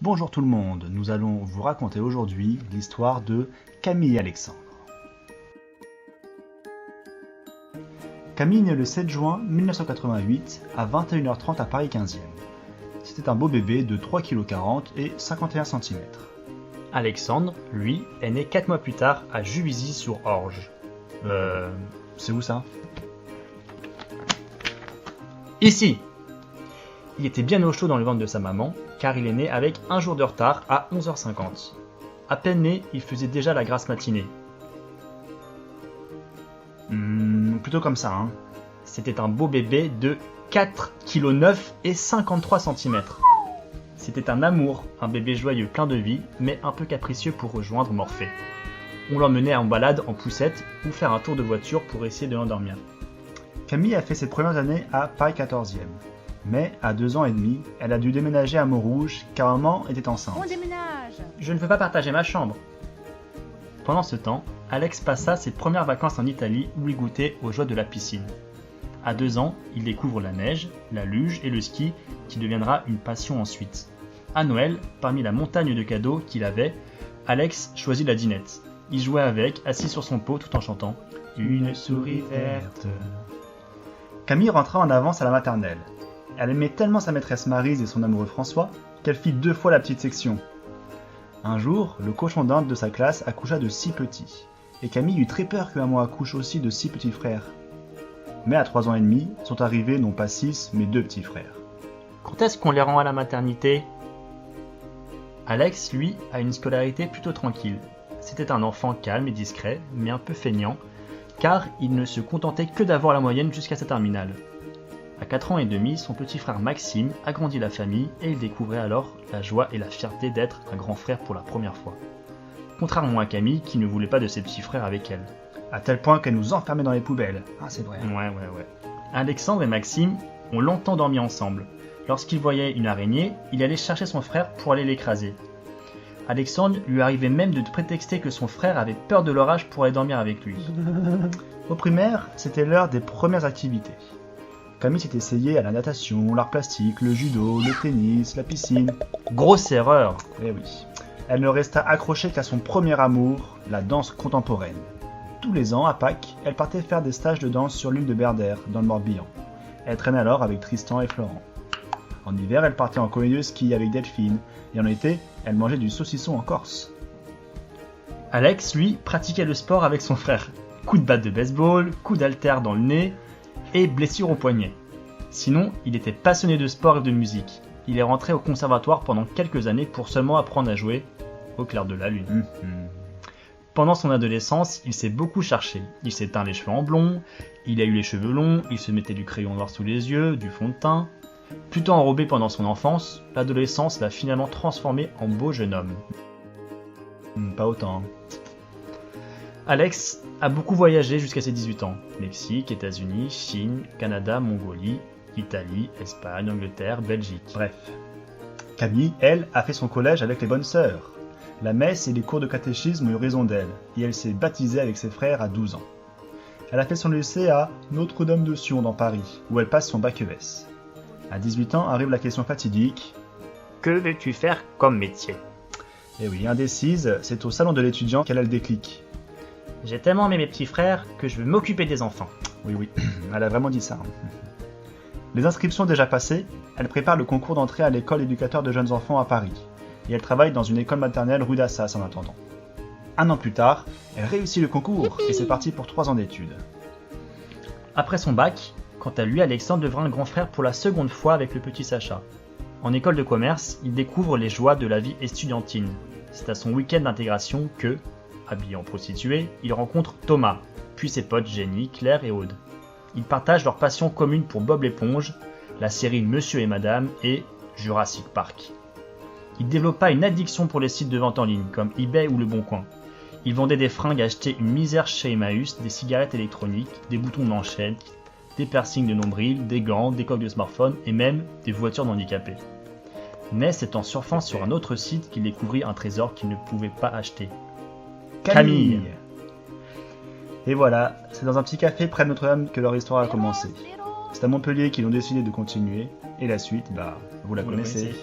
Bonjour tout le monde, nous allons vous raconter aujourd'hui l'histoire de Camille et Alexandre. Camille est née le 7 juin 1988 à 21h30 à Paris 15e. C'était un beau bébé de 3,40 kg et 51 cm. Alexandre, lui, est né 4 mois plus tard à Juvisy-sur-Orge. C'est où ça? Ici! Il était bien au chaud dans le ventre de sa maman, car il est né avec un jour de retard à 11h50. À peine né, il faisait déjà la grasse matinée. Plutôt comme ça, hein. C'était un beau bébé de 4,9 kg et 53 cm. C'était un amour, un bébé joyeux plein de vie, mais un peu capricieux pour rejoindre Morphée. On l'emmenait en balade en poussette ou faire un tour de voiture pour essayer de l'endormir. Camille a fait ses premières années à Paris 14e. Mais à 2 ans et demi, elle a dû déménager à Montrouge car maman était enceinte. On déménage. Je ne veux pas partager ma chambre. Pendant ce temps, Alex passa ses premières vacances en Italie où il goûtait aux joies de la piscine. À 2 ans, il découvre la neige, la luge et le ski qui deviendra une passion ensuite. À Noël, parmi la montagne de cadeaux qu'il avait, Alex choisit la dinette. Il jouait avec, assis sur son pot tout en chantant « Une souris verte ». Camille rentra en avance à la maternelle. Elle aimait tellement sa maîtresse Maryse et son amoureux François qu'elle fit 2 fois la petite section. Un jour, le cochon d'Inde de sa classe accoucha de 6 petits, et Camille eut très peur que maman accouche aussi de 6 petits frères. Mais à 3 ans et demi, sont arrivés non pas 6, mais 2 petits frères. Quand est-ce qu'on les rend à la maternité ? Alex, lui, a une scolarité plutôt tranquille. C'était un enfant calme et discret, mais un peu feignant, car il ne se contentait que d'avoir la moyenne jusqu'à sa terminale. À 4 ans et demi, son petit frère Maxime agrandit la famille et il découvrait alors la joie et la fierté d'être un grand frère pour la première fois. Contrairement à Camille qui ne voulait pas de ses petits frères avec elle. À tel point qu'elle nous enfermait dans les poubelles. Ah, c'est vrai. Ouais. Alexandre et Maxime ont longtemps dormi ensemble. Lorsqu'il voyait une araignée, il allait chercher son frère pour aller l'écraser. Alexandre lui arrivait même de prétexter que son frère avait peur de l'orage pour aller dormir avec lui. Au primaire, c'était l'heure des premières activités. Camille s'est essayée à la natation, l'art plastique, le judo, le tennis, la piscine. Grosse erreur! Eh oui. Elle ne resta accrochée qu'à son premier amour, la danse contemporaine. Tous les ans, à Pâques, elle partait faire des stages de danse sur l'île de Berdère, dans le Morbihan. Elle traînait alors avec Tristan et Florent. En hiver, elle partait en colonie de ski avec Delphine, et en été, elle mangeait du saucisson en Corse. Alex, lui, pratiquait le sport avec son frère. Coup de batte de baseball, coup d'haltère dans le nez et blessure au poignet. Sinon, il était passionné de sport et de musique. Il est rentré au conservatoire pendant quelques années pour seulement apprendre à jouer au clair de la lune. Pendant son adolescence, il s'est beaucoup cherché. Il s'est teint les cheveux en blond, il a eu les cheveux longs, il se mettait du crayon noir sous les yeux, du fond de teint. Plutôt enrobé pendant son enfance, l'adolescence l'a finalement transformé en beau jeune homme. Pas autant. Alex a beaucoup voyagé jusqu'à ses 18 ans. Mexique, États-Unis, Chine, Canada, Mongolie, Italie, Espagne, Angleterre, Belgique. Bref. Camille, elle, a fait son collège avec les bonnes sœurs. La messe et les cours de catéchisme ont eu raison d'elle, et elle s'est baptisée avec ses frères à 12 ans. Elle a fait son lycée à Notre-Dame de Sion dans Paris, où elle passe son bac ES. À 18 ans arrive la question fatidique. Que veux-tu faire comme métier ? Eh oui, indécise, c'est au salon de l'étudiant qu'elle a le déclic. J'ai tellement aimé mes petits frères que je veux m'occuper des enfants. Oui, elle a vraiment dit ça. Les inscriptions déjà passées, elle prépare le concours d'entrée à l'école éducateur de jeunes enfants à Paris. Et elle travaille dans une école maternelle rue d'Assas en attendant. 1 an plus tard, elle réussit le concours et c'est parti pour 3 ans d'études. Après son bac, quant à lui, Alexandre devra un grand frère pour la seconde fois avec le petit Sacha. En école de commerce, il découvre les joies de la vie estudiantine. C'est à son week-end d'intégration que, habillé en prostituée, il rencontre Thomas, puis ses potes Jenny, Claire et Aude. Ils partagent leur passion commune pour Bob l'éponge, la série Monsieur et Madame et Jurassic Park. Il développa une addiction pour les sites de vente en ligne comme eBay ou Le Bon Coin. Il vendait des fringues achetées une misère chez Emmaüs, des cigarettes électroniques, des boutons de manchette, des piercings de nombril, des gants, des coques de smartphone et même des voitures d'handicapés. Mais c'est en surfant sur un autre site qu'il découvrit un trésor qu'il ne pouvait pas acheter. Camille. Et voilà, c'est dans un petit café près de Notre-Dame que leur histoire a commencé. C'est à Montpellier qu'ils ont décidé de continuer, et la suite, vous la connaissez.